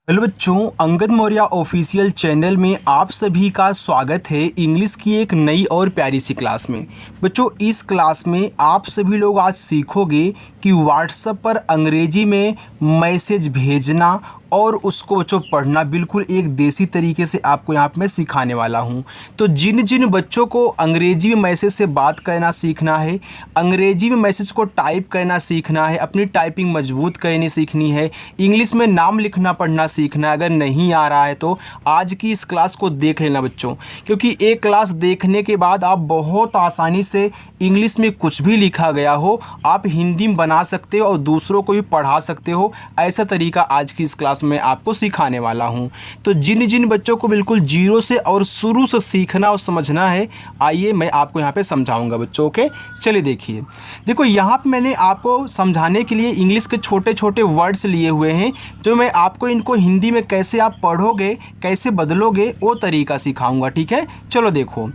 Hello बच्चों, Angad Maurya official channel में आप सभी का स्वागत है। इंग्लिश की एक नई और प्यारी सी क्लास में। बच्चों, इस क्लास में आप सभी लोग आज सीखोगे कि व्हाट्सएप पर अंग्रेजी में मैसेज भेजना और उसको बच्चों पढ़ना बिल्कुल एक देसी तरीके से आपको यहाँ पे मैं सिखाने वाला हूँ। तो जिन जिन बच्चों को अंग्रेजी में मैसेज से बात करना सीखना है, अंग्रेजी में मैसेज को टाइप करना सीखना है, अपनी टाइपिंग मजबूत करनी सीखनी है, इंग्लिश में नाम लिखना पढ़ना सीखना है, अगर नहीं आ रहा है तो आज की इस क्लास को देख लेना बच्चों, क्योंकि एक क्लास देखने के बाद आप बहुत आसानी से इंग्लिश में कुछ भी लिखा गया हो आप हिंदी में बना सकते हो और दूसरों को भी पढ़ा सकते हो। ऐसा तरीका आज की इस क्लास में आपको सिखाने वाला हूं। तो जिन जिन बच्चों को बिल्कुल जीरो से और शुरू से सीखना और समझना है, आइए मैं आपको यहाँ पे समझाऊंगा बच्चों। ओके, चलिए देखिए। देखो, यहाँ पे मैंने आपको समझाने के लिए इंग्लिश के छोटे छोटे वर्ड्स लिए हुए हैं, जो मैं आपको इनको हिंदी में कैसे आप पढ़ोगे, कैसे बदलोगे, वो तरीका सिखाऊंगा। ठीक है, चलो देखो,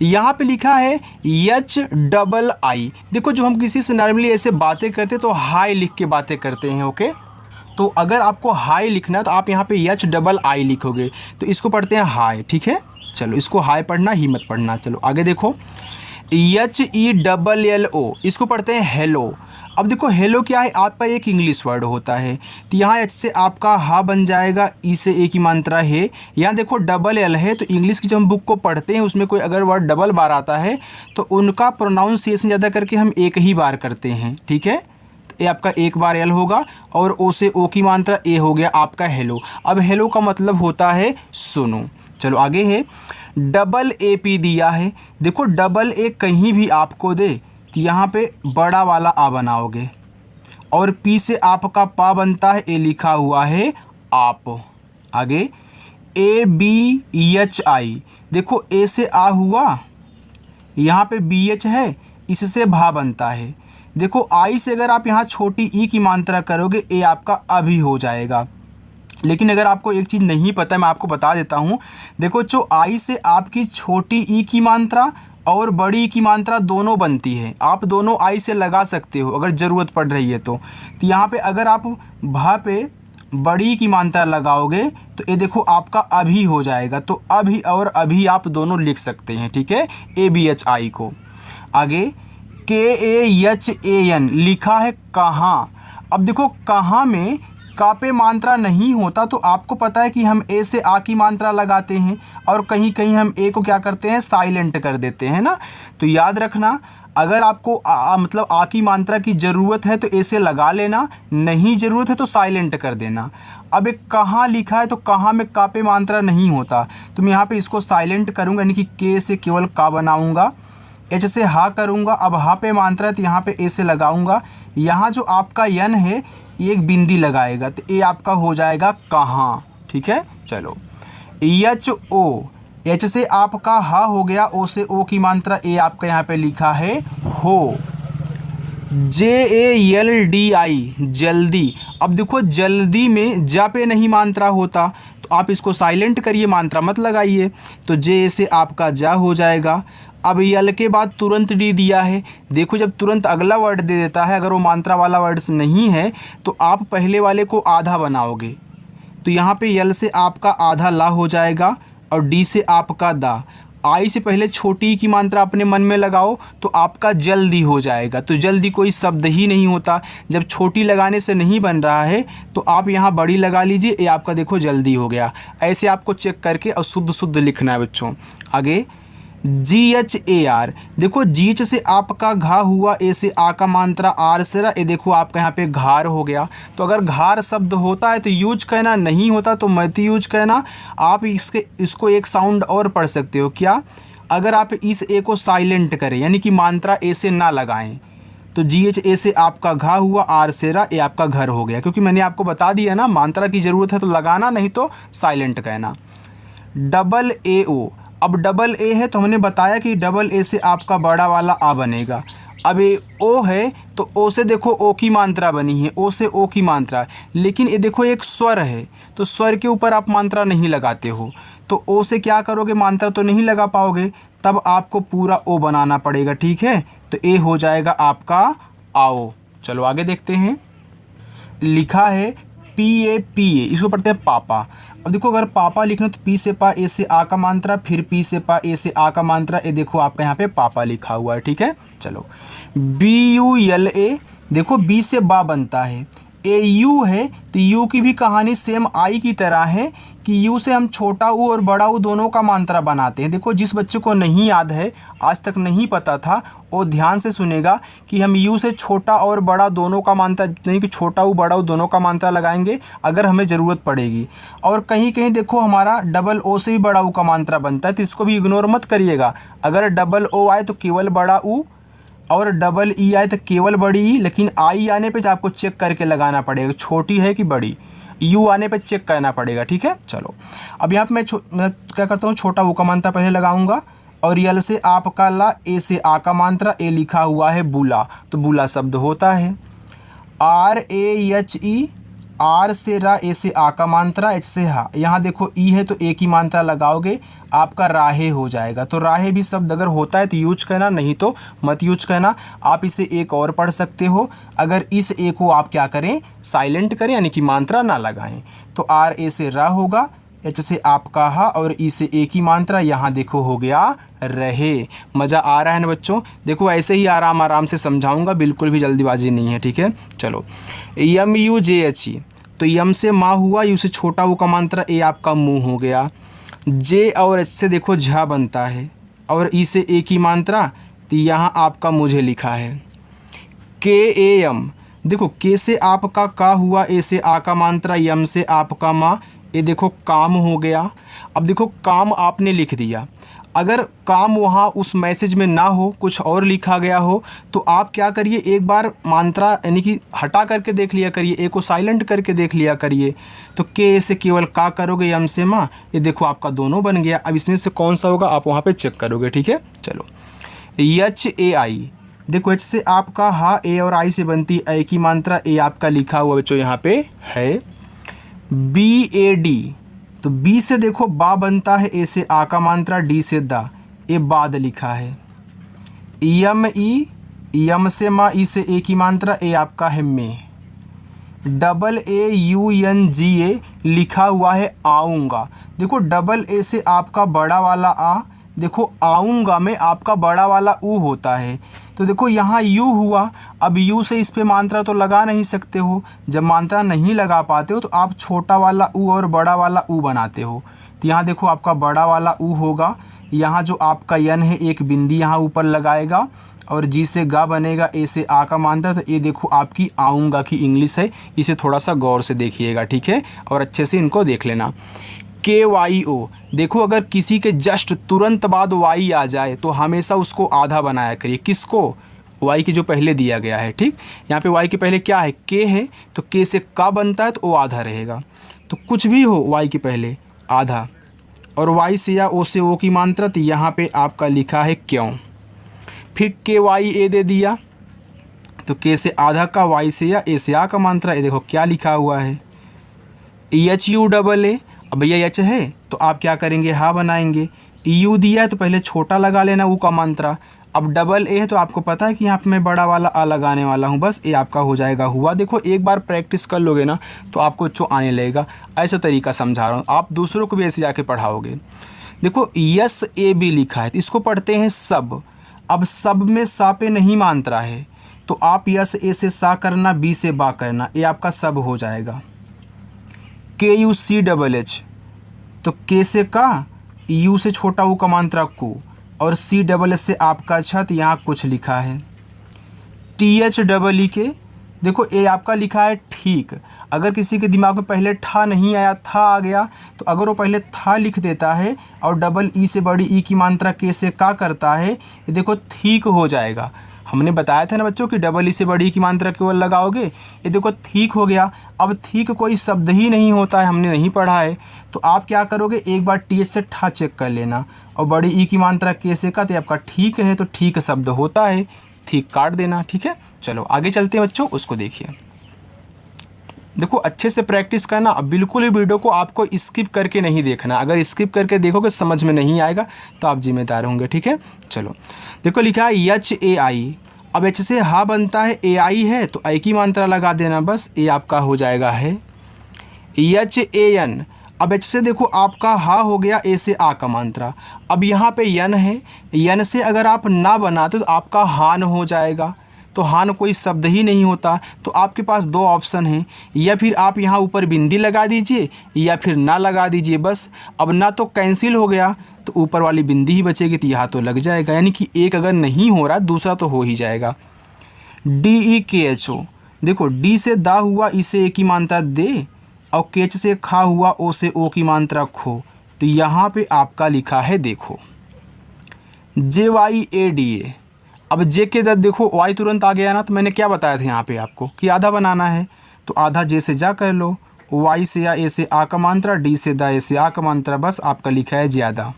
यहाँ पे लिखा है HII। देखो, जो हम किसी से नॉर्मली ऐसे बातें करते तो हाई लिख के बातें करते हैं। ओके, तो अगर आपको हाई लिखना है तो आप यहाँ पे HII लिखोगे, तो इसको पढ़ते हैं हाई। ठीक है, चलो इसको हाई पढ़ना, ही मत पढ़ना। चलो आगे देखो, HELLO, इसको पढ़ते हैं हेलो। अब देखो, हेलो क्या है, आपका एक इंग्लिश वर्ड होता है, तो यहाँ एच से आपका हा बन जाएगा, ई से एक ही मात्रा है। यहाँ देखो डबल एल है, तो इंग्लिश की जब हम बुक को पढ़ते हैं उसमें कोई अगर वर्ड डबल बार आता है तो उनका प्रोनाउंसिएशन ज़्यादा करके हम एक ही बार करते हैं। ठीक है, ए आपका एक बार एल होगा और ओ से ओ की मात्रा ए हो गया आपका हेलो। अब हेलो का मतलब होता है सुनो। चलो आगे है, डबल ए पी दिया है। देखो, डबल ए कहीं भी आपको दे तो यहाँ पे बड़ा वाला आ बनाओगे, और पी से आपका पा बनता है, ए लिखा हुआ है आप। आगे ABHI, देखो ए से आ हुआ, यहाँ पे BH है, इससे भा बनता है। देखो, आई से अगर आप यहाँ छोटी ई की मात्रा करोगे, ए आपका अभी हो जाएगा। लेकिन अगर आपको एक चीज़ नहीं पता है, मैं आपको बता देता हूँ। देखो, जो आई से आपकी छोटी ई की मात्रा और बड़ी ई की मात्रा दोनों बनती है, आप दोनों आई से लगा सकते हो अगर ज़रूरत पड़ रही है तो यहाँ पे अगर आप भा पे बड़ी की मात्रा लगाओगे तो ये देखो आपका अभी हो जाएगा। तो अभी और अभी आप दोनों लिख सकते हैं। ठीक है, ABHI को। आगे KAHAN लिखा है कहाँ। अब देखो, कहाँ में का पे मात्रा नहीं होता, तो आपको पता है कि हम ए से आ की मात्रा लगाते हैं और कहीं कहीं हम ए को क्या करते हैं, साइलेंट कर देते हैं ना। तो याद रखना, अगर आपको मतलब आ की मात्रा की ज़रूरत है तो ए से लगा लेना, नहीं ज़रूरत है तो साइलेंट कर देना। अब एक कहाँ लिखा है, तो कहाँ में का पे मात्रा नहीं होता, तो मैं यहाँ पे इसको साइलेंट करूँगा, यानी कि के से केवल का बनाऊँगा। एच से हा करूँगा, अब हा पे मात्रा है तो यहाँ पे ए से लगाऊँगा। यहाँ जो आपका यन है एक बिंदी लगाएगा, तो ए आपका हो जाएगा कहाँ। ठीक है, चलो HO, एच से आपका हा हो गया, ओ से ओ की मात्रा ए आपका यहाँ पे लिखा है हो। JALDI, जल्दी। अब देखो, जल्दी में जा पे नहीं मात्रा होता, तो आप इसको साइलेंट करिए, मात्रा मत लगाइए, तो जे से आपका जा हो जाएगा। अब यल के बाद तुरंत डी दिया है। देखो, जब तुरंत अगला वर्ड दे देता है, अगर वो मात्रा वाला वर्ड्स नहीं है तो आप पहले वाले को आधा बनाओगे, तो यहाँ पे यल से आपका आधा ला हो जाएगा और डी से आपका दा। आई से पहले छोटी की मात्रा अपने मन में लगाओ तो आपका जल्दी हो जाएगा। तो जल्दी कोई शब्द ही नहीं होता, जब छोटी लगाने से नहीं बन रहा है तो आप यहाँ बड़ी लगा लीजिए, ये आपका देखो जल्दी हो गया। ऐसे आपको चेक करके और शुद्ध शुद्ध लिखना है बच्चों। आगे GHAR, देखो जीच से आपका घा हुआ, ए से आ का मात्रा आर से रहा, ये देखो आपका यहाँ पे घार हो गया। तो अगर घार शब्द होता है तो यूज कहना, नहीं होता तो मत यूज कहना। आप इसको एक साउंड और पढ़ सकते हो क्या, अगर आप इस ए को साइलेंट करें, यानी कि मात्रा ए से ना लगाएं, तो GHA से आपका घा हुआ, आर से रहा, ये आपका घर हो गया। क्योंकि मैंने आपको बता दिया ना, मात्रा की ज़रूरत है तो लगाना, नहीं तो साइलेंट कहना। AO, अब डबल ए है तो हमने बताया कि डबल ए से आपका बड़ा वाला आ बनेगा। अब ये ओ है तो ओ से देखो ओ की मात्रा बनी है, ओ से ओ की मात्रा, लेकिन ये देखो एक स्वर है, तो स्वर के ऊपर आप मात्रा नहीं लगाते हो, तो ओ से क्या करोगे, मात्रा तो नहीं लगा पाओगे, तब आपको पूरा ओ बनाना पड़ेगा। ठीक है, तो ए हो जाएगा आपका आओ। चलो आगे देखते हैं, लिखा है PA इसको पढ़ते हैं पापा। अब देखो अगर पापा लिखना तो P से पा, A से आ का मात्रा, फिर P से पा, A से आ का मात्रा, ये देखो आपका यहाँ पे पापा लिखा हुआ है, ठीक है। चलो BULA, देखो B से बा बनता है, AU है तो U की भी कहानी सेम I की तरह है कि U से हम छोटा U और बड़ा U दोनों का मात्रा बनाते हैं। देखो जिस बच्चे को नहीं याद है, आज तक नहीं पता था, वो ध्यान से सुनेगा कि हम U से छोटा और बड़ा दोनों का मात्रा, नहीं कि छोटा U बड़ा U दोनों का मात्रा लगाएंगे अगर हमें ज़रूरत पड़ेगी। और कहीं कहीं देखो हमारा डबल O से ही बड़ा U का मात्रा बनता है, तो इसको भी इग्नोर मत करिएगा। अगर डबल O आए तो केवल बड़ा U, और डबल ई आए तो केवल बड़ी ई, लेकिन आई आने पे आपको चेक करके लगाना पड़ेगा छोटी है कि बड़ी, यू आने पे चेक करना पड़ेगा, ठीक है। चलो अब यहाँ पे मैं क्या करता हूँ, छोटा वो का मात्रा पहले लगाऊंगा, और यल से आपका ला, ए से आ का मात्रा, ए लिखा हुआ है बुला, तो बुला शब्द होता है। RAHE, आर से रा, ए से आ का मात्रा, एच से हा, यहाँ देखो ई है तो ए की मात्रा लगाओगे, आपका राहे हो जाएगा। तो राहे भी शब्द अगर होता है तो यूज करना, नहीं तो मत यूज करना। आप इसे एक और पढ़ सकते हो, अगर इस ए को आप क्या करें, साइलेंट करें, यानी कि मात्रा ना लगाएं। तो आर ए से रा होगा, एच से आपका हा, और ई से ए की मात्रा, यहाँ देखो हो गया रहे। मज़ा आ रहा है ना बच्चों? देखो ऐसे ही आराम आराम से समझाऊंगा, बिल्कुल भी जल्दीबाजी नहीं है, ठीक है। चलो MUJHE, तो यम से माँ हुआ, यू से छोटा वो का मात्रा, ए आपका मुँह हो गया। जे और एच से देखो झा बनता है, और ई से ए की मात्रा, तो यहाँ आपका मुझे लिखा है। KAM, देखो के से आपका का हुआ, ए से आ का मात्रा, यम से आपका माँ, ये देखो काम हो गया। अब देखो काम आपने लिख दिया, अगर काम वहाँ उस मैसेज में ना हो, कुछ और लिखा गया हो, तो आप क्या करिए, एक बार मात्रा यानी कि हटा करके देख लिया करिए, ए को साइलेंट करके देख लिया करिए। तो के से केवल का करोगे, यम से माँ, ये देखो आपका दोनों बन गया। अब इसमें से कौन सा होगा आप वहाँ पे चेक करोगे, ठीक है। चलो HAI, देखो एच से आपका हा, ए और आई से बनती है ए की मात्रा, ए आपका लिखा हुआ बच्चों यहाँ पे है। BAD, तो बी से देखो बा बनता है, ए से आ का मात्रा, डी से दा, ए बाद लिखा है। EME, यम से माँ, ई से ए की मात्रा, ए आपका है में। AAUNGA लिखा हुआ है आऊँगा, देखो डबल ए से आपका बड़ा वाला आ, देखो आऊँगा में आपका बड़ा वाला ऊ होता है, तो देखो यहाँ यू हुआ। अब यू से इस पे मात्रा तो लगा नहीं सकते हो, जब मात्रा नहीं लगा पाते हो तो आप छोटा वाला ऊ और बड़ा वाला ऊ बनाते हो। तो यहाँ देखो आपका बड़ा वाला ऊ होगा, यहाँ जो आपका यन है एक बिंदी यहाँ ऊपर लगाएगा, और जी से गा बनेगा, ए से आ का मात्रा, तो ये देखो आपकी आऊँगा की इंग्लिश है, इसे थोड़ा सा गौर से देखिएगा, ठीक है, और अच्छे से इनको देख लेना। KYO, देखो अगर किसी के जस्ट तुरंत बाद वाई आ जाए तो हमेशा उसको आधा बनाया करिए। किसको? वाई की जो पहले दिया गया है, ठीक। यहाँ पे वाई के पहले क्या है, के है, तो के से का बनता है तो ओ आधा रहेगा। तो कुछ भी हो वाई के पहले आधा, और वाई से या ओ से ओ की मात्रा, तो यहाँ पे आपका लिखा है क्यों। फिर KYA दे दिया, तो के से आधा का, वाई से या ए से आ का मात्रा, ये देखो क्या लिखा हुआ है HUAA। अब भैया एच है तो आप क्या करेंगे, हा बनाएंगे। EU दिया है तो पहले छोटा लगा लेना ऊ का मात्रा। अब डबल ए है तो आपको पता है कि यहाँ पे मैं बड़ा वाला आ लगाने वाला हूँ, बस ये आपका हो जाएगा हुआ। देखो एक बार प्रैक्टिस कर लोगे ना तो आपको जो आने लगेगा। ऐसा तरीका समझा रहा हूँ, आप दूसरों को भी ऐसे जाके पढ़ाओगे। देखो SAB लिखा है, तो इसको पढ़ते हैं सब। अब सब में सा पे नहीं मात्रा है, तो आप यस ए से सा करना, बी से बा करना, ये आपका सब हो जाएगा। KUCHH, तो के से का, यू से छोटा ऊ का मात्रा को, और CSS से आपका छत, यहाँ कुछ लिखा है। THEE, देखो ए आपका लिखा है ठीक। अगर किसी के दिमाग में पहले ठा नहीं आया, था आ गया, तो अगर वो पहले था लिख देता है और डबल ई से बड़ी ई की मात्रा के से का करता है, ये देखो ठीक हो जाएगा। हमने बताया था ना बच्चों कि डबल ई से बड़ी की मात्रा केवल लगाओगे, ये देखो ठीक हो गया। अब ठीक कोई शब्द ही नहीं होता है, हमने नहीं पढ़ा है, तो आप क्या करोगे, एक बार टी से ठा चेक कर लेना, और बड़ी ई की मात्रा के से का, तो आपका ठीक है, तो ठीक शब्द होता है, ठीक काट देना, ठीक है। चलो आगे चलते हैं बच्चों, उसको देखिए। देखो अच्छे से प्रैक्टिस करना। अब बिल्कुल ही वीडियो को आपको स्किप करके नहीं देखना, अगर स्किप करके देखोगे समझ में नहीं आएगा तो आप जिम्मेदार होंगे, ठीक है। चलो देखो लिखा है HAI, अब एच से हा बनता है, AI है तो आई की मात्रा लगा देना, बस ये आपका हो जाएगा है। एच ए एन, अब एच से देखो आपका हा हो गया, ए से आ का मात्रा। अब यहाँ पे यन है, यन से अगर आप ना बनाते तो आपका हान हो जाएगा, तो हान कोई शब्द ही नहीं होता। तो आपके पास दो ऑप्शन हैं, या फिर आप यहाँ ऊपर बिंदी लगा दीजिए या फिर ना लगा दीजिए बस। अब ना तो कैंसिल हो गया तो ऊपर वाली बिंदी ही बचेगी, तो यहाँ तो लग जाएगा, यानी कि एक अगर नहीं हो रहा दूसरा तो हो ही जाएगा। डी ई के एच ओ, देखो डी से दा हुआ, ई से ए की मात्रा दे, और केच से खा हुआ, ओ से ओ की मात्रा खो। तो यहाँ पे आपका लिखा है देखो जे वाई ए डी ए। अब जे के दर देखो वाई तुरंत आ गया ना, तो मैंने क्या बताया था यहाँ पे आपको कि आधा बनाना है, तो आधा जे से जा कर लो, वाई से या ए से आ का मात्रा, डी से दा ए से आ का मात्रा, बस आपका लिखा है ज़्यादा।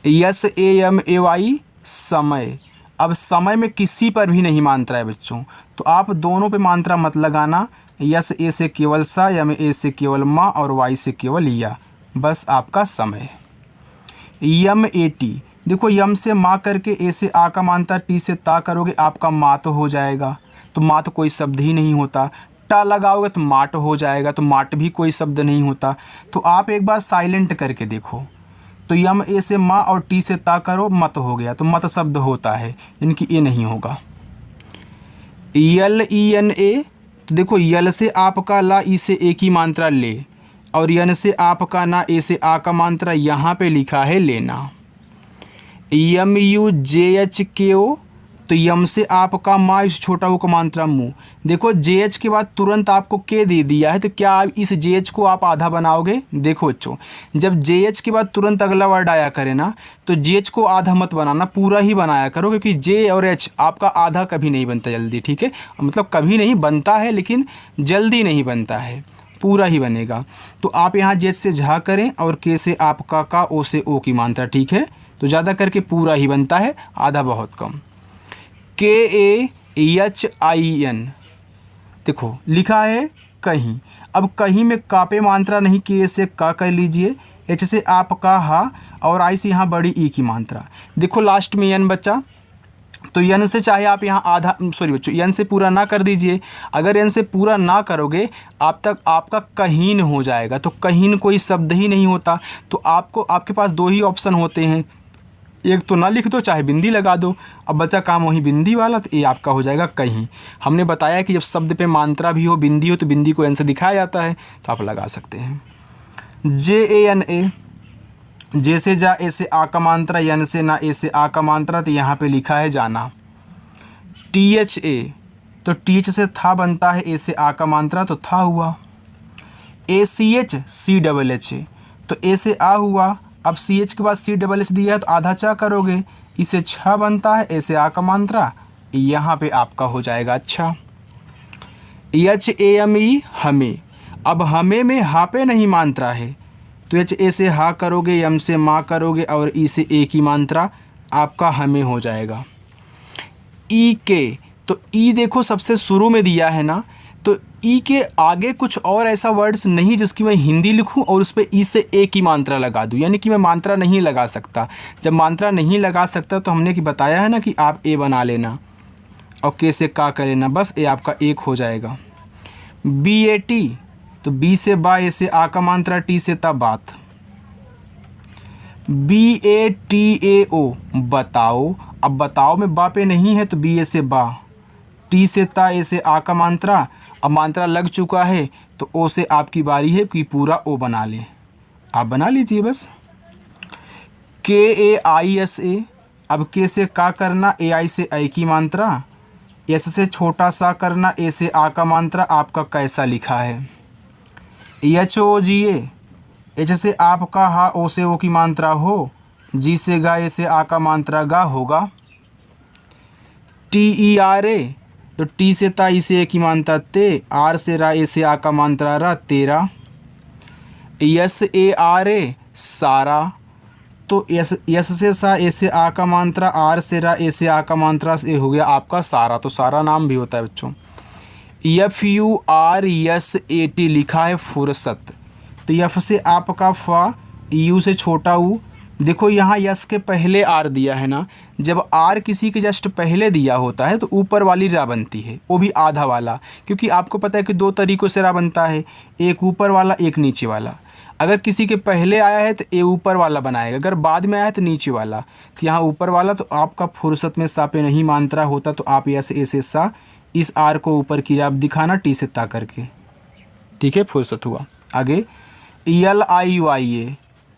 S A M A Y समय, अब समय में किसी पर भी नहीं मात्रा है बच्चों, तो आप दोनों पे मात्रा मत लगाना। यस ए से केवल सा, यम ए से केवल मा, और वाई से केवल या, बस आपका समय। यम ए टी, देखो यम से मा करके ए से आ का मात्रा, टी से ता करोगे आपका मात हो जाएगा, तो मात कोई शब्द ही नहीं होता। टा लगाओगे तो माट हो जाएगा, तो माट भी कोई शब्द नहीं होता। तो आप एक बार साइलेंट करके देखो, तो यम ए से मा और टी से ता करो, मत हो गया, तो मत शब्द होता है, इनकी ए नहीं होगा। यल ई एन ए, तो देखो यल से आपका ला, ई से ए की मात्रा ले, और यन से आपका ना, ए से आ का मात्रा, यहाँ पे लिखा है लेना। यम यू जे एच के ओ, तो यम से आपका मा, इस छोटा ओ का मात्रा मुँह। देखो जे एच के बाद तुरंत आपको के दे दिया है, तो क्या आप इस जे एच को आप आधा बनाओगे? देखो बच्चों, जब जे एच के बाद तुरंत अगला वर्ड आया करे ना, तो जे एच को आधा मत बनाना, पूरा ही बनाया करो, क्योंकि जे और एच आपका आधा कभी नहीं बनता जल्दी, ठीक है? मतलब कभी नहीं बनता है, लेकिन जल्दी नहीं बनता है, पूरा ही बनेगा। तो आप यहाँ जे से झा करें, और के से आपका का, ओ से ओ की मात्रा, ठीक है? तो ज़्यादा करके पूरा ही बनता है, आधा बहुत कम। के ए एच आई एन, देखो लिखा है कहीं, अब कहीं में का पे मात्रा नहीं, के से का कर लीजिए, एच से आप का हा, और आई से यहाँ बड़ी ई की मात्रा। देखो लास्ट में यन बचा, तो यन से चाहे आप यहाँ आधा, सॉरी बच्चों, यन से पूरा ना कर दीजिए। अगर यन से पूरा ना करोगे आप तक आपका कहीन हो जाएगा, तो कहीन कोई शब्द ही नहीं होता। तो आपको, आपके पास दो ही ऑप्शन होते हैं, एक तो ना लिख दो, चाहे बिंदी लगा दो। अब बचा काम वही बिंदी वाला, तो ये आपका हो जाएगा कहीं। हमने बताया कि जब शब्द पे मात्रा भी हो, बिंदी हो, तो बिंदी को एन से दिखाया जाता है, तो आप लगा सकते हैं। जे ए एन ए, जे से जा, ए से आ का मात्रा, यन से ना, ए से आ का मात्रा, तो यहाँ पे लिखा है जाना। टी एच ए, तो टी एच से था बनता है, ए से आ का मात्रा, तो था हुआ। A C H C double H A, तो ए से आ हुआ, अब सी एच के बाद सी डबल एच दिया है, तो आधा चा करोगे, इसे छः बनता है, ऐसे आ का मात्रा, यहाँ पे आपका हो जाएगा अच्छा। एच ए एम ई हमें, अब हमें में हा पे नहीं मात्रा है, तो एच ए से हा करोगे, एम से माँ करोगे, और ई से ए की मात्रा, आपका हमें हो जाएगा। ई के, तो ई देखो सबसे शुरू में दिया है ना, तो ई के आगे कुछ और ऐसा वर्ड्स नहीं जिसकी मैं हिंदी लिखूं और उस पर ई से ए की मात्रा लगा दूं, यानी कि मैं मात्रा नहीं लगा सकता। जब मात्रा नहीं लगा सकता तो हमने कि बताया है ना कि आप ए बना लेना और के से का कर लेना, बस ए आपका एक हो जाएगा। बी ए टी, तो बी से बा, ए से आ का मात्रा, टी से ता बात। बी ए टी ए ओ बताओ, अब बताओ में बा पे नहीं है, तो बी ए से बा, टी से ता, ए से आ का मात्रा, अब मात्रा लग चुका है तो ओ से आपकी बारी है कि पूरा ओ बना लें, आप बना लीजिए बस। के ए आई एस ए, अब के से का करना, ए आई से आई की मात्रा, एस से छोटा सा करना, ए से आ का मात्रा, आपका कैसा लिखा है। एच ओ जी ए, एच से आपका हा, ओ से ओ की मात्रा हो, जी से गा, ए से आ का मात्रा गा होगा। टी ई आर ए, तो टी से ता, ई से ए की मात्रा ते, आर से रा, ए से आ का मात्रा रा, तेरा। यस ए आर ए सारा, तो यस से सा, ए से आ का मात्रा, आर से रा, ए से आ का मात्रा से हो गया आपका सारा, तो सारा नाम भी होता है बच्चों। F you R S A T लिखा है फुर्सत, तो एफ से आपका फा, यू से छोटा ऊ, देखो यहाँ यस के पहले आर दिया है ना, जब आर किसी के जस्ट पहले दिया होता है तो ऊपर वाली रा बनती है, वो भी आधा वाला, क्योंकि आपको पता है कि दो तरीक़ों से रा बनता है, एक ऊपर वाला एक नीचे वाला। अगर किसी के पहले आया है तो ए ऊपर वाला बनाएगा, अगर बाद में आया है तो नीचे वाला। तो यहाँ ऊपर वाला, तो आपका फुर्सत में सा पे नहीं मात्रा होता, तो आप यस ए से सा, इस आर को ऊपर की राब दिखाना टी से ता करके, ठीक है, फुर्सत हुआ। आगे यल आई वाई ए,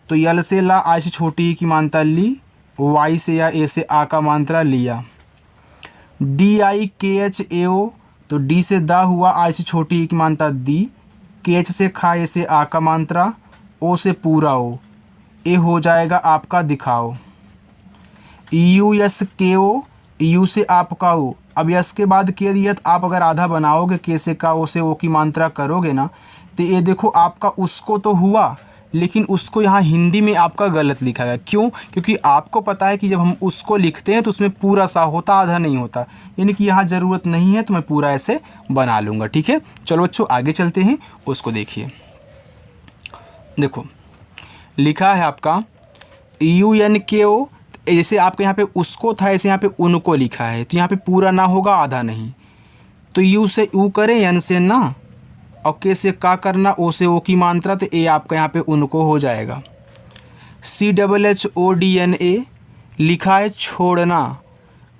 तो यल से ला, आई से छोटी ई की मात्रा ली, वाई से या ए से आ का मात्रा लिया। डी आई के एच ए ओ, तो डी से दा हुआ, आई से छोटी ई की मात्रा दी, के एच से खा, ए से आ का मात्रा, ओ से पूरा ओ, ए हो जाएगा आपका दिखाओ। यू यस के ओ, यू से आपका ओ, अब यस के बाद के दिया, तो आप अगर आधा बनाओगे के से का, ओ से ओ की मात्रा करोगे ना, तो ये देखो आपका उसको तो हुआ, लेकिन उसको यहाँ हिंदी में आपका गलत लिखा गया। क्यों? क्योंकि आपको पता है कि जब हम उसको लिखते हैं तो उसमें पूरा सा होता, आधा नहीं होता, यानी कि यहाँ ज़रूरत नहीं है, तो मैं पूरा ऐसे बना लूँगा, ठीक है। चलो बच्चों आगे चलते हैं, उसको देखिए। देखो लिखा है आपका यू एन के ओ, जैसे आपके यहाँ पे उसको था, ऐसे यहाँ पे उनको लिखा है, तो यहाँ पे पूरा ना होगा, आधा नहीं। तो यू से यू करें, एन से ना, और के से का करना, ओ से ओ की मात्रा, तो ए आपका यहाँ पे उनको हो जाएगा। C double H O D N A लिखा है छोड़ना,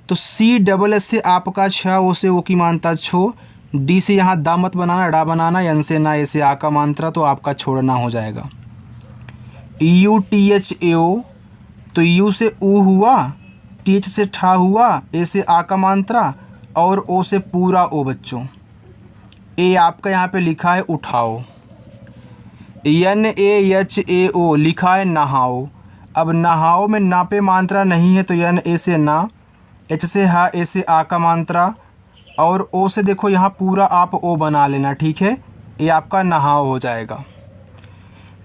तो सी डबल एच से आपका छ, ओ से ओ की मात्रा छो, डी से यहाँ दा मत बनाना, डा बनाना, एन से ना, ए से आ का मात्रा, तो आपका छोड़ना हो जाएगा। यू टी एच ए ओ, तो यू से ऊ हुआ, टी एच से ठा हुआ, ए से आ का मात्रा, और ओ से पूरा ओ बच्चों। ए आपका यहाँ पे लिखा है उठाओ। एन ए एच ए ओ लिखा है नहाओ, अब नहाओ में ना पे मात्रा नहीं है, तो एन ए से ना, एच से हा, ए से आ का मात्रा, और ओ से देखो यहाँ पूरा आप ओ बना लेना, ठीक है। ये आपका नहाओ हो जाएगा।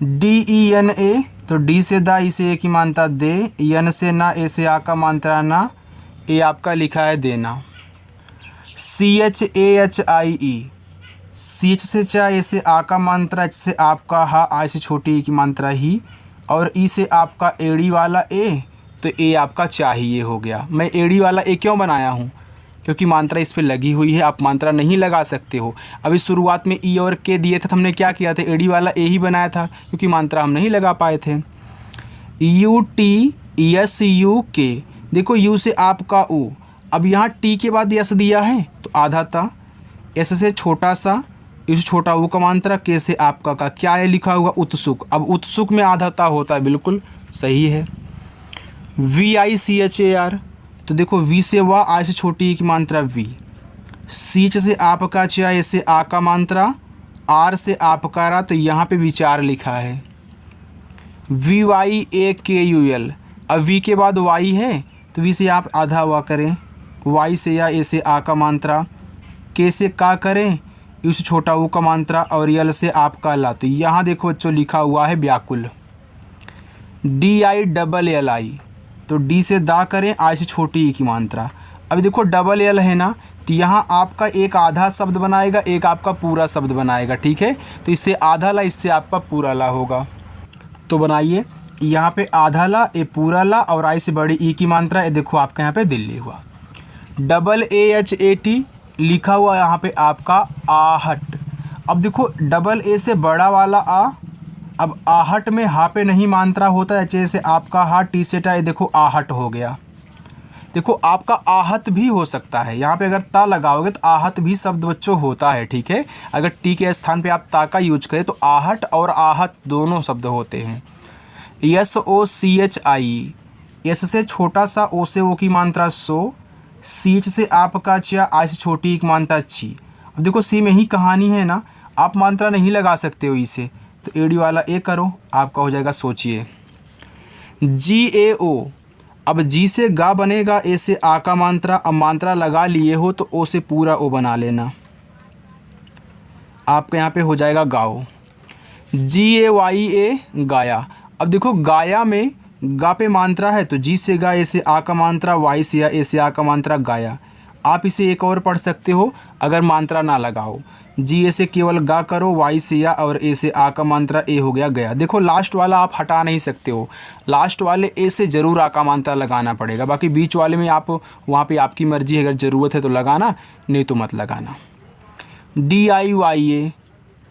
डी ई एन ए, तो डी से दा, ई से ए की मात्रा दे, एन से ना, ए से आ का मात्रा ना, ए आपका लिखा है देना। C H A H I E, C H से चा, ए से आ का मात्रा, एच से आपका हा, आई से छोटी ई की मात्रा ही, और ई से आपका एड़ी वाला ए, तो ए आपका चाहिए हो गया। मैं एड़ी वाला ए क्यों बनाया हूँ? क्योंकि मात्रा इस पे लगी हुई है, आप मात्रा नहीं लगा सकते हो। अभी शुरुआत में ई और के दिए थे तो हमने क्या किया था, एड़ी वाला ए ही बनाया था, क्योंकि मात्रा हम नहीं लगा पाए थे। यू टी यस यू के, देखो यू से आपका ओ, अब यहाँ टी के बाद यस दिया है तो आधा था, एस से छोटा सा, इस छोटा ऊ का मात्रा, के से आपका का, क्या है लिखा हुआ उत्सुक, अब उत्सुक में आधा ता होता है, बिल्कुल सही है। V I C H A R, तो देखो वी से वाह, आई से छोटी की मात्रा वी, सी एच से आपका चा, ए से आ का मात्रा, आर से आपका रा, तो यहाँ पे विचार लिखा है। वी वाई ए के यू एल, अब वी के बाद वाई है तो वी से आप आधा हुआ करें, वाई से या ए से आ का मात्रा, के से का करें, यू से छोटा ऊ का मात्रा, और यल से आपका ला, तो यहाँ देखो बच्चों लिखा हुआ है व्याकुल। D I double L I, तो डी से दा करें, आई से छोटी ई की मात्रा। अभी देखो डबल एल है ना, तो यहाँ आपका एक आधा शब्द बनाएगा, एक आपका पूरा शब्द बनाएगा, ठीक है। तो इससे आधा ला, इससे आपका पूरा ला होगा। तो बनाइए, यहाँ पे आधा ला, ए पूरा ला, और आई से बड़ी ई की मात्रा, ये देखो आपका यहाँ पे दिल्ली हुआ। Double A H A T लिखा हुआ यहाँ पे आपका आहट। अब देखो डबल ए से बड़ा वाला आ, अब आहट में हा पे नहीं मात्रा होता है, जैसे आपका हा, टी से टा, ये देखो आहट हो गया। देखो आपका आहत भी हो सकता है, यहाँ पे अगर ता लगाओगे तो आहत भी शब्द बच्चों होता है, ठीक है। अगर टी के स्थान पे आप ता का यूज करें तो आहट और आहत दोनों शब्द होते हैं। एस ओ ची एच आई, एस से छोटा सा, ओ से ओ की मात्रा सो, सी एच से आपका चा, आई से छोटी एक मात्रा ची। अब देखो सी में ही कहानी है ना, आप मात्रा नहीं लगा सकते हो इसे, तो एडी वाला ए करो, आपका हो जाएगा सोचिए। जी ए ओ, अब जी से गा बनेगा, ए से आ का मात्रा, अब मात्रा लगा लिए हो तो ओ से पूरा ओ बना लेना, आपके यहाँ पे हो जाएगा गाओ। जी ए वाई ए गाया, अब देखो गाया में गा पे मात्रा है, तो जी से गा, ए से आ का मात्रा, वाई से या, ए से आ का मात्रा गाया। आप इसे एक और पढ़ सकते हो अगर मात्रा ना लगाओ। जी ए से केवल गा करो, वाई से या और ए से आ का मात्रा ए हो गया गया। देखो लास्ट वाला आप हटा नहीं सकते हो, लास्ट वाले ए से ज़रूर आ का मात्रा लगाना पड़ेगा। बाकी बीच वाले में आप वहाँ पे आपकी मर्जी है, अगर ज़रूरत है तो लगाना, नहीं तो मत लगाना। डी आई वाई ए,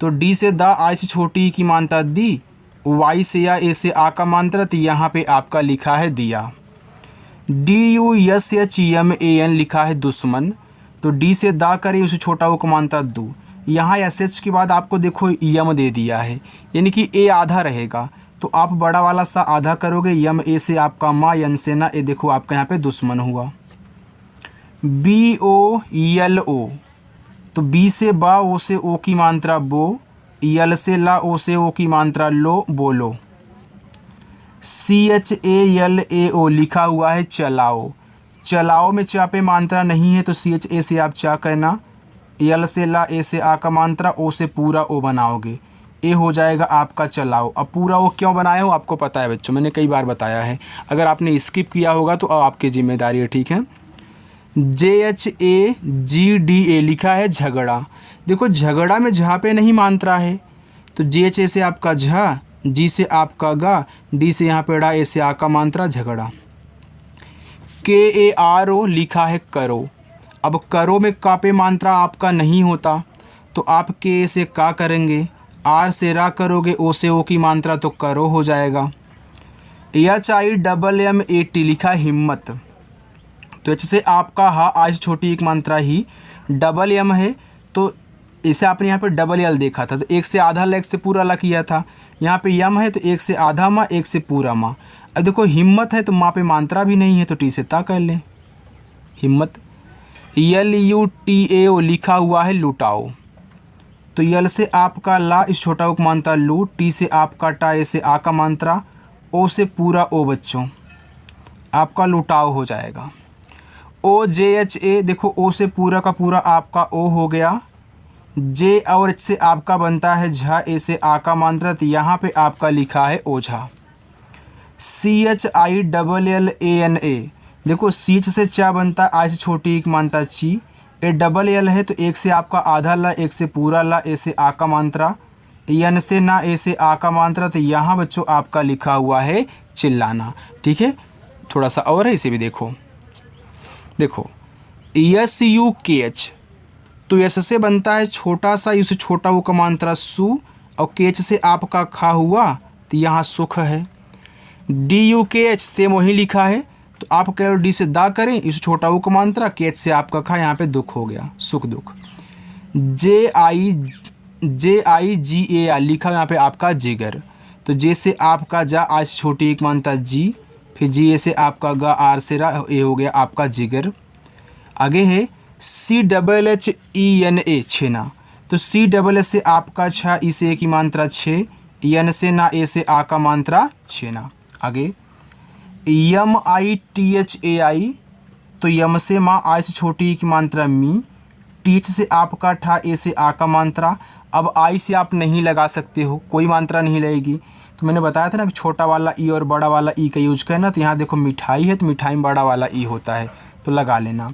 तो डी से द, आई से छोटी की मात्रा दी, वाई से या ए से आ का मात्रा, तो यहाँ पे आपका लिखा है दिया। D U S H M A N लिखा है दुश्मन, तो डी से दा करे उसे छोटा वो मानता दू। यहाँ एस एच के बाद आपको देखो यम दे दिया है, यानी कि ए आधा रहेगा, तो आप बड़ा वाला सा आधा करोगे, यम ए से आपका माँ, यन से ना, ए देखो आपका यहाँ पे दुश्मन हुआ। बी ओ यल ओ, तो बी से बा, ओ से ओ की मात्रा बो, यल से ला, ओ से ओ की मात्रा लो, बोलो। सी एच ए एल ए ओ लिखा हुआ है चलाओ, चलाओ में चा पे मात्रा नहीं है तो सी एच ए से आप चा कहना, यल से ला, ए से आ का मात्रा, ओ से पूरा ओ बनाओगे, ए हो जाएगा आपका चलाओ। अब पूरा ओ क्यों बनाया हो आपको पता है बच्चों, मैंने कई बार बताया है, अगर आपने स्किप किया होगा तो आपकी जिम्मेदारी है, ठीक है। जे H A G D A लिखा है झगड़ा, देखो झगड़ा में झा पे नहीं मात्रा है, तो जे एच ए से आपका झा, जी से आपका गा, डी से यहाँ पे डा, ए से आ का मात्रा झगड़ा। के ए आर ओ लिखा है करो, अब करो में का पे मात्रा आपका नहीं होता, तो आप के से का करेंगे, आर से रा करोगे, ओ से ओ की मात्रा, तो करो हो जाएगा। H I double M A T लिखा है हिम्मत, तो एच से आपका हा, आज छोटी एक मात्रा ही, डबल एम है तो इसे आपने यहाँ पे डबल एल देखा था, तो एक से आधा ला, एक से पूरा ला किया था, यहाँ पे यम है तो एक से आधा माँ, एक से पूरा माँ। अब देखो हिम्मत है तो माँ पे मात्रा भी नहीं है, तो टी से ता कर लें हिम्मत। यल यू टी ए ओ लिखा हुआ है लुटाओ, तो यल से आपका ला, इस छोटा ओ को मात्रा लू, टी से आपका टा, ए से आ का मात्रा, ओ से पूरा ओ बच्चों, आपका लुटाओ हो जाएगा। ओ जे एच ए, देखो ओ से पूरा का पूरा आपका ओ हो गया, जे और एच से आपका बनता है झा, ए से आ का मात्रा, तो यहाँ पे आपका लिखा है Ojha. C H I double L A N A, देखो सी एच से चा बनता है, आई से छोटी एक मात्रा ची, ए डबल एल है तो एक से आपका आधा ला, एक से पूरा ला, ए से आ का मात्रा, एन से ना, ए से आ का मात्रा, तो यहाँ बच्चों आपका लिखा हुआ है चिल्लाना, ठीक है। थोड़ा सा और है, इसे भी देखो, देखो एस यू के एच, तो एस से बनता है छोटा सा, इसे छोटा वो का मात्रा सु, और के एच से आपका खा हुआ, तो यहाँ सुख है। डी यू के एच सेम वही लिखा है, तो आप केवल डी से दा करें, इसे छोटा वो का मात्रा, के एच से आपका खा, यहाँ पे दुख हो गया, सुख दुख। जे आई जी ए आर लिखा यहाँ पे आपका जिगर, तो जे से आपका जा, आज छोटी एक मात्रा जी, फिर जी ए से आपका गा, आर से रा, ए हो गया आपका जिगर। आगे है C double H E N A छेना, तो सी डबल एच से आपका छा, ई से ए की मात्रा छे, एन से ना, ए से आ का मात्रा छेना। आगे यम आई टी एच ए आई, तो यम से माँ, आई से छोटी की मात्रा मी, टीच से आपका ठा, ए से आ का मात्रा। अब आई से आप नहीं लगा सकते हो, कोई मात्रा नहीं लगेगी, तो मैंने बताया था ना कि छोटा वाला ई और बड़ा वाला ई का यूज करना, तो यहाँ देखो मिठाई है तो मिठाई में बड़ा वाला ई होता है, तो लगा लेना।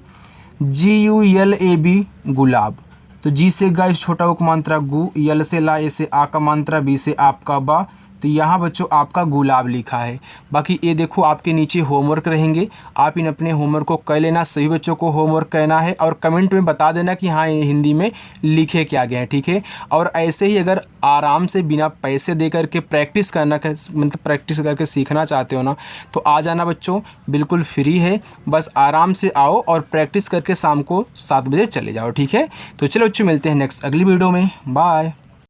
जी यू एल ए बी गुलाब, तो जी से गा, इस छोटा वो मात्रा गु, यल से ला, ए से आ का मात्रा, बी से आपका बा, तो यहाँ बच्चों आपका गुलाब लिखा है। बाकी ये देखो आपके नीचे होमवर्क रहेंगे, आप इन अपने होमवर्क को कर लेना, सभी बच्चों को होमवर्क करना है, और कमेंट में बता देना कि हाँ ये हिंदी में लिखे क्या गए हैं, ठीक है। और ऐसे ही अगर आराम से बिना पैसे दे करके प्रैक्टिस करना, मतलब प्रैक्टिस करके सीखना चाहते हो ना, तो आ जाना बच्चों, बिल्कुल फ्री है, बस आराम से आओ और प्रैक्टिस करके शाम को 7 बजे चले जाओ, ठीक है। तो चलो बच्चों मिलते हैं नेक्स्ट अगली वीडियो में, बाय।